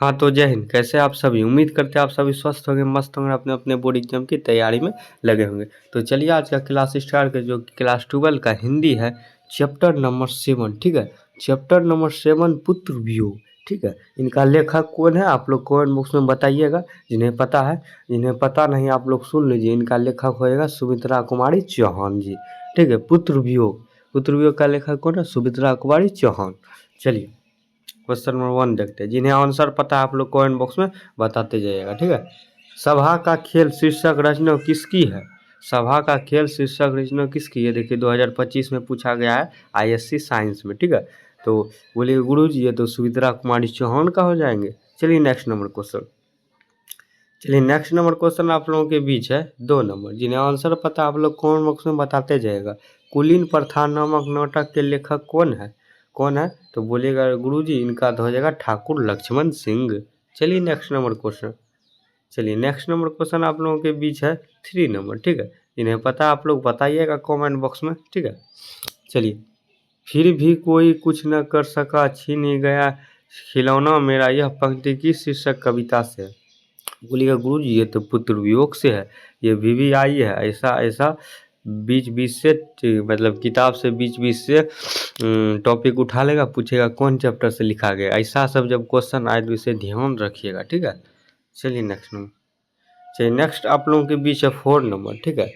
हाँ तो जय हिंद। कैसे आप सभी? उम्मीद करते हैं आप सभी स्वस्थ होंगे, मस्त होंगे, अपने अपने बोर्ड एग्जाम की तैयारी में लगे होंगे। तो चलिए आज का क्लास स्टार्ट कर, जो क्लास 12 का हिंदी है, चैप्टर नंबर 7। ठीक है, चैप्टर नंबर 7 पुत्र वियोग। ठीक है, इनका लेखक कौन है आप लोग कमेंट बॉक्स में बताइएगा। जिन्हें पता है, जिन्हें पता नहीं आप लोग सुन लीजिए। इनका लेखक होएगा सुमित्रा कुमारी चौहान जी। ठीक है, पुत्र वियोग, पुत्र वियोग का लेखक कौन है? सुमित्रा कुमारी चौहान। चलिए क्वेश्चन नंबर 1 देखते हैं। जिन्हें आंसर पता है आप लोग कमेंट बॉक्स में बताते जाइएगा। ठीक है, सभा का खेल शीर्षक रचना किसकी है? सभा का खेल शीर्षक रचना किसकी है? देखिए 2025 में पूछा गया है आईएससी साइंस में। ठीक है, तो बोलिए गुरुजी ये तो सुमित्रा कुमारी चौहान का हो जाएंगे। चलिए नेक्स्ट नंबर क्वेश्चन। चलिए नेक्स्ट नंबर क्वेश्चन आप लोगों के बीच है 2 नंबर। जिन्हें आंसर पता आप लोग कमेंट बॉक्स में बताते जाएगा। कुलीन प्रथा नामक नाटक के लेखक कौन है? कौन है? तो बोलिएगा गुरुजी इनका तो हो जाएगा ठाकुर लक्ष्मण सिंह। चलिए नेक्स्ट नंबर क्वेश्चन। चलिए नेक्स्ट नंबर क्वेश्चन आप लोगों के बीच है 3 नंबर। ठीक है, इन्हें पता आप लोग बताइएगा कमेंट बॉक्स में। ठीक है, चलिए फिर भी कोई कुछ न कर सका, छीन ही गया खिलौना मेरा, यह पंक्ति किस शीर्षक कविता से है? बोलिएगा गुरुजी ये तो पुत्र वियोग से है। ये VVI है। ऐसा ऐसा बीच बीच से मतलब किताब से बीच बीच से टॉपिक उठा लेगा, पूछेगा कौन चैप्टर से लिखा गया। ऐसा सब जब क्वेश्चन आए तो इसे ध्यान रखिएगा। ठीक है, चलिए नेक्स्ट नंबर। चलिए नेक्स्ट आप लोगों के बीच है 4 नंबर। ठीक है,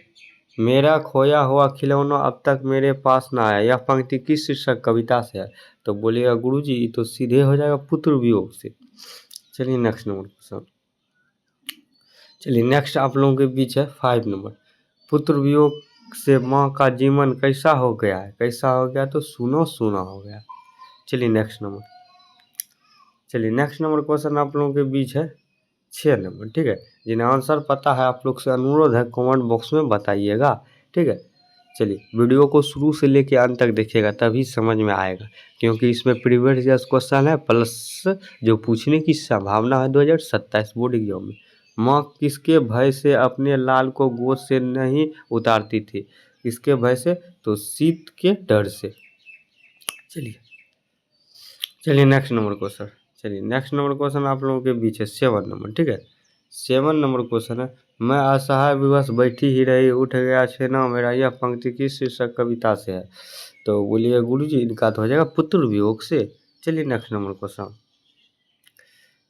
मेरा खोया हुआ खिलौना अब तक मेरे पास ना आया, यह पंक्ति किस शीर्षक कविता से है? तो बोलिएगा गुरुजी ये तो सीधे हो जाएगा पुत्र वियोग से। चलिए नेक्स्ट नंबर क्वेश्चन। चलिए नेक्स्ट आप लोगों के बीच है 5 नंबर। पुत्र वियोग से माँ का जीवन कैसा हो गया है? कैसा हो गया? तो सुनो सुना हो गया। चलिए नेक्स्ट नंबर। चलिए नेक्स्ट नंबर क्वेश्चन आप लोगों के बीच है 6 नंबर। ठीक है, जिन्हें आंसर पता है आप लोग से अनुरोध है कमेंट बॉक्स में बताइएगा। ठीक है, चलिए वीडियो को शुरू से लेकर अंत तक देखिएगा तभी समझ में आएगा, क्योंकि इसमें प्रीवियस क्वेश्चन है प्लस जो पूछने की संभावना है 2027 बोर्ड एग्जाम में। माँ किसके भय से अपने लाल को गोद से नहीं उतारती थी? किसके भय से? तो शीत के डर से। चलिए चलिए नेक्स्ट नंबर क्वेश्चन। चलिए नेक्स्ट नंबर क्वेश्चन आप लोगों के बीच है 7 नंबर। ठीक है, 7 नंबर क्वेश्चन है, मैं असहाय विवश बैठी ही रही, उठ गया छेना मेरा, यह पंक्ति किस शीर्षक कविता से है? तो बोलिए गुरुजी इनका तो हो जाएगा पुत्र वियोग से। चलिए नेक्स्ट नंबर क्वेश्चन।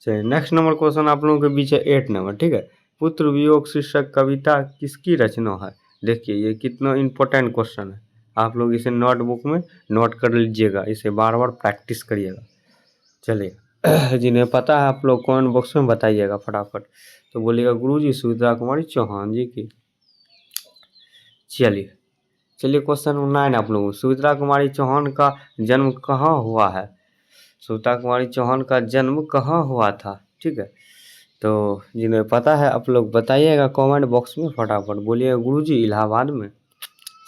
चलिए नेक्स्ट नंबर क्वेश्चन आप लोगों के बीच है 8 नंबर। ठीक है, पुत्र वियोग शीर्षक कविता किसकी रचना है? देखिए ये कितना इंपॉर्टेंट क्वेश्चन है, आप लोग इसे नोटबुक में नोट कर लीजिएगा, इसे बार बार प्रैक्टिस करिएगा। चलिए जिन्हें पता है आप लोग कमेंट बॉक्स में बताइएगा फटाफट। तो बोलिएगा गुरुजी सुमित्रा कुमारी चौहान जी की। चलिए चलिए क्वेश्चन 9 आप लोगों, सुमित्रा कुमारी चौहान का जन्म कहाँ हुआ है? सुमित्रा कुमारी चौहान का जन्म कहाँ हुआ था? ठीक है, तो जिन्हें पता है आप लोग बताइएगा कमेंट बॉक्स में फटाफट। बोलिएगा गुरुजी इलाहाबाद में।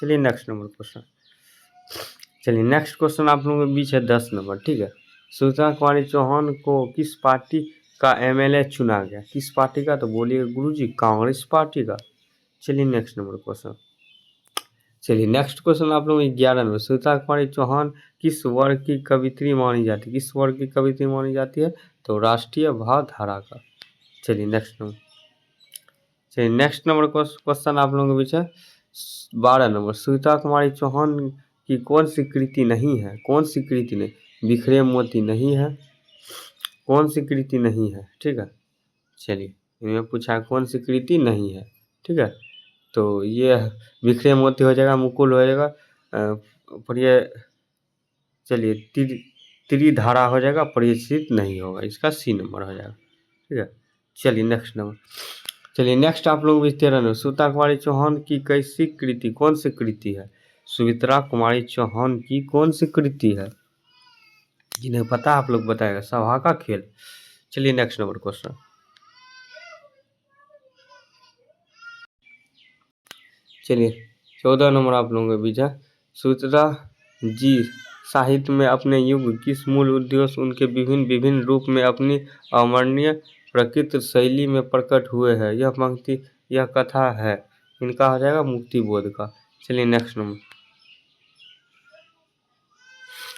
चलिए नेक्स्ट नंबर क्वेश्चन। चलिए नेक्स्ट क्वेश्चन आप लोगों के बीच है 10 नंबर। ठीक है, सुमित्रा कुमारी चौहान को किस पार्टी का MLA चुना गया? किस पार्टी का? तो बोलिए गुरुजी कांग्रेस पार्टी का। चलिए नेक्स्ट नंबर क्वेश्चन। चलिए नेक्स्ट क्वेश्चन आप लोग 11 नंबर, सुमित्रा कुमारी चौहान किस वर्ग की कवित्री मानी जाती है? किस वर्ग की कवित्री मानी जाती है? तो राष्ट्रीय भावधारा का। चलिए नेक्स्ट नंबर। चलिए नेक्स्ट नंबर क्वेश्चन आप लोगों के बीच है 12 नंबर, सुमित्रा कुमारी चौहान की कौन सी कृति नहीं है? कौन सी कृति नहीं? बिखरे मोती नहीं है, कौन सी कृति नहीं है? ठीक है, चलिए इनमें पूछा है कौन सी कृति नहीं है। ठीक है, तो ये बिखरे मोती हो जाएगा, मुकुल हो जाएगा, पर ये चलिए त्रिधारा हो जाएगा, परिचित नहीं होगा, इसका C नंबर हो जाएगा। ठीक है, चलिए नेक्स्ट नंबर। चलिए नेक्स्ट आप लोग भी 13 नंबर, सुमित्रा कुमारी चौहान की कैसी कृति, कौन सी कृति है? सुमित्रा कुमारी चौहान की कौन सी कृति है? जिन्हें पता आप लोग बताएगा। सभा का खेल। चलिए नेक्स्ट नंबर क्वेश्चन। चलिए 14 नंबर आप लोगों के बीच है, सुमित्रा जी साहित्य में अपने युग किस मूल उद्देश्य उनके विभिन्न विभिन्न रूप में अपनी अवर्णनीय प्रकृति शैली में प्रकट हुए हैं? यह पंक्ति, यह कथा है, इनका हो जाएगा मुक्ति बोध का। चलिए नेक्स्ट नंबर।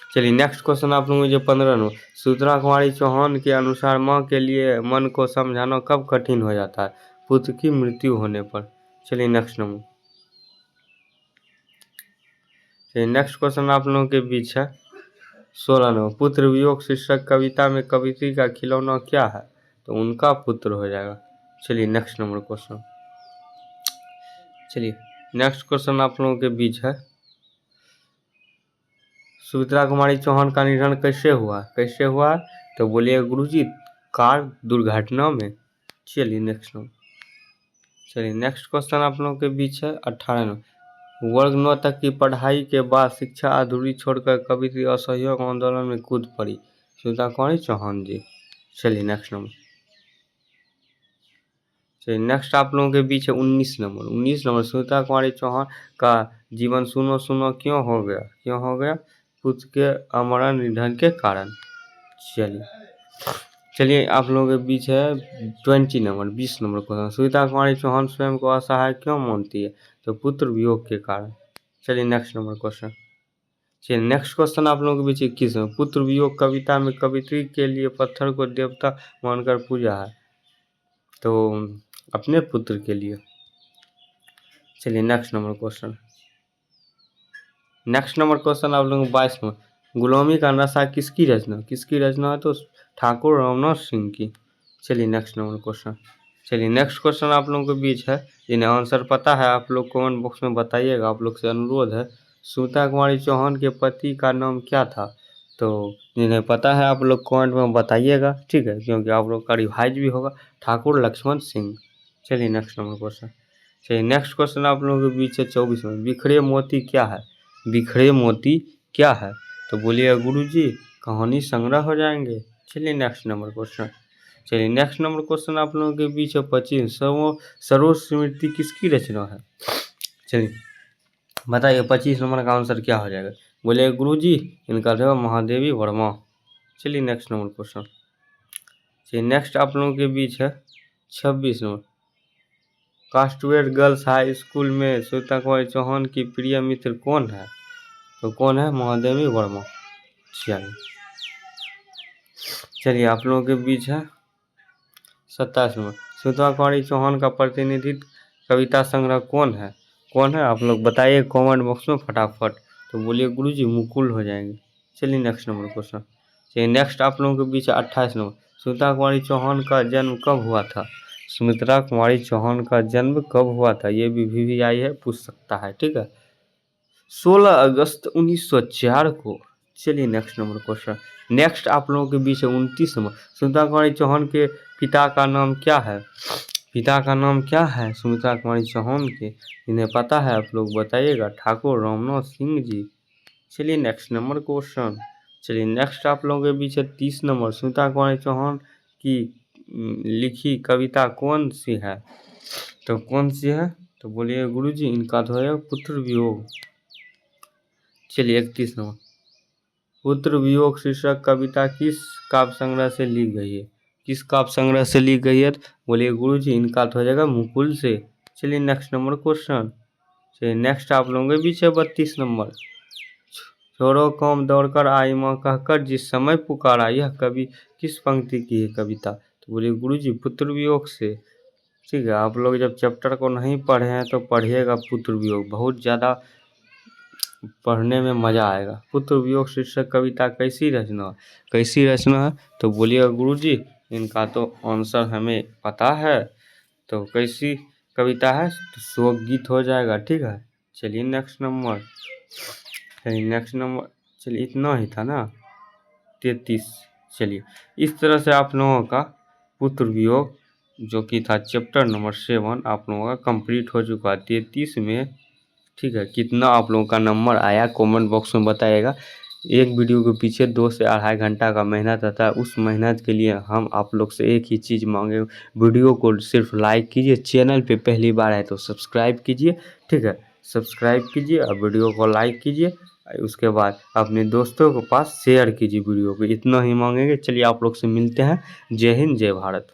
चलिए नेक्स्ट क्वेश्चन आप लोगों को जो 15 नो सुतरा कुमारी चौहान के अनुसार माँ के लिए मन को समझाना कब कठिन हो जाता है? पुत्र की मृत्यु होने पर। चलिए नेक्स्ट नंबर। चलिए नेक्स्ट क्वेश्चन आप लोगों के बीच है 16 नंबर। पुत्र वियोग शीर्षक कविता में कवित्री का खिलौना क्या है? तो उनका पुत्र हो जाएगा। चलिए नेक्स्ट नंबर क्वेश्चन। चलिए नेक्स्ट क्वेश्चन आप लोगों के बीच है सुमित्रा कुमारी चौहान का निधन कैसे हुआ? कैसे हुआ? तो बोलिए गुरुजी कार दुर्घटना में। चलिए नेक्स्ट नंबर। चलिए नेक्स्ट क्वेश्चन आप लोगों के बीच है 18 नंबर। वर्ग 9 तक की पढ़ाई के बाद शिक्षा अधूरी छोड़कर कवित्री असहयोग आंदोलन में कूद पड़ी। सुमित्रा कुमारी चौहान जी। चलिए नेक्स्ट नंबर। चलिए नेक्स्ट आप लोगों के बीच है 19 नंबर। 19 नंबर सुमित्रा कुमारी चौहान का जीवन सुनो सुनो क्यों हो गया? क्यों हो गया? पुत्र के अमरण निधन के कारण। चलिए आप लोगों के बीच है 20 number 20 number question. Sumitra Kumari Chauhan स्वयं को असहाय क्यों मानती है? तो पुत्र वियोग के कारण। चलिए नेक्स्ट नंबर क्वेश्चन। चलिए नेक्स्ट क्वेश्चन आप लोगों के बीच 21 में पुत्र वियोग कविता में कवित्री के लिए पत्थर को देवता मानकर पूजा है। तो अपने पुत्र के लिए। चलिए next number question. Next number question आप लोगों को 22 में गुलामी का नशा किसकी रचना? किसकी रचना है? तो ठाकुर रामनाथ सिंह की। चलिए नेक्स्ट नंबर क्वेश्चन। चलिए नेक्स्ट क्वेश्चन आप लोगों के बीच है जिन्हें आंसर पता है आप लोग कमेंट बॉक्स में बताइएगा। आप लोग से अनुरोध है सुमित्रा कुमारी चौहान के पति का नाम क्या था? तो जिन्हें पता है आप लोग कमेंट में बताइएगा, ठीक है, क्योंकि आप लोग का रिवाइज भी होगा। ठाकुर लक्ष्मण सिंह। चलिए नेक्स्ट नंबर क्वेश्चन। चलिए नेक्स्ट क्वेश्चन आप लोगों के बीच है 24 में बिखरे मोती क्या है? बिखरे मोती क्या है? तो बोलिए गुरुजी कहानी संग्रह हो जाएंगे। चलिए नेक्स्ट नंबर क्वेश्चन। चलिए नेक्स्ट नंबर क्वेश्चन आप लोगों के बीच है 25 सरोज स्मृति किसकी रचना है? चलिए बताइए 25 नंबर का आंसर क्या हो जाएगा? बोलिए गुरुजी इनका जो महादेवी वर्मा। चलिए नेक्स्ट नंबर क्वेश्चन। चलिए नेक्स्ट आप लोगों के बीच है 26 नंबर कास्टवेयर गर्ल्स हाई स्कूल में सुमित्रा कुमारी चौहान की प्रिय मित्र कौन है? तो कौन है? महादेवी वर्मा। चलिए आप लोगों के बीच है 27 नंबर सुमित्रा कुमारी चौहान का प्रतिनिधित्व कविता संग्रह कौन है? कौन है? आप लोग बताइए कमेंट बॉक्स में फटाफट। तो बोलिए गुरुजी मुकुल हो जाएंगे। चलिए नेक्स्ट नंबर क्वेश्चन। चलिए नेक्स्ट आप लोगों के बीच 28 नंबर सुमित्रा कुमारी चौहान का जन्म कब हुआ था? सुमित्रा कुमारी चौहान का जन्म कब हुआ था? ये भी VVI है, पूछ सकता है, ठीक है, 16 अगस्त 1904 को। चलिए नेक्स्ट नंबर क्वेश्चन। नेक्स्ट आप लोगों के बीच है 29 नंबर सुमित्रा कुमारी चौहान के पिता का नाम क्या है? पिता का नाम क्या है सुमित्रा कुमारी चौहान के? इन्हें पता है आप लोग बताइएगा। ठाकुर रामनाथ सिंह जी। चलिए नेक्स्ट नंबर क्वेश्चन। चलिए नेक्स्ट आप लोगों के बीच है 30 नंबर सुमित्रा कुमारी चौहान की लिखी कविता कौन सी है? तो कौन सी है? तो बोलिए गुरुजी इनका तो है पुत्र वियोग। चलिए 31 नंबर पुत्र वियोग शीर्षक कविता किस काव्य संग्रह से ली गई है? किस काव्य संग्रह से ली गई है? बोलिए गुरुजी इनका तो हो जाएगा मुकुल से। चलिए नेक्स्ट नंबर क्वेश्चन। चलिए नेक्स्ट आप लोगों के बीच है 32 नंबर छोरो कौम दौड़कर आई माँ कहकर जिस समय पुकारा यह कवि किस पंक्ति की है कविता? तो बोलिए गुरुजी पुत्र वियोग से। ठीक है, आप लोग जब चैप्टर को नहीं पढ़े हैं तो पढ़िएगा पुत्र वियोग, बहुत ज़्यादा पढ़ने में मज़ा आएगा। पुत्र वियोग शीर्षक कविता कैसी रचना है? कैसी रचना है? तो बोलिएगा गुरुजी इनका तो आंसर हमें पता है। तो कैसी कविता है? तो शोक गीत हो जाएगा, ठीक है। चलिए नेक्स्ट नंबर। चलिए नेक्स्ट नंबर। चलिए इतना ही था ना, 33। चलिए इस तरह से आप लोगों का पुत्र वियोग जो कि था चैप्टर नंबर 7 आप लोगों का कंप्लीट हो चुका है 33 में, ठीक है। कितना आप लोगों का नंबर आया कमेंट बॉक्स में बताइएगा। एक वीडियो के पीछे 2 से 2.5 घंटा का मेहनत आता है, उस मेहनत के लिए हम आप लोग से एक ही चीज़ मांगे, वीडियो को सिर्फ लाइक कीजिए, चैनल पे पहली बार है तो सब्सक्राइब कीजिए, ठीक है, सब्सक्राइब कीजिए और वीडियो को लाइक कीजिए, उसके बाद अपने दोस्तों के पास शेयर कीजिए वीडियो को, इतना ही मांगेंगे। चलिए आप लोग से मिलते हैं। जय हिंद जय भारत।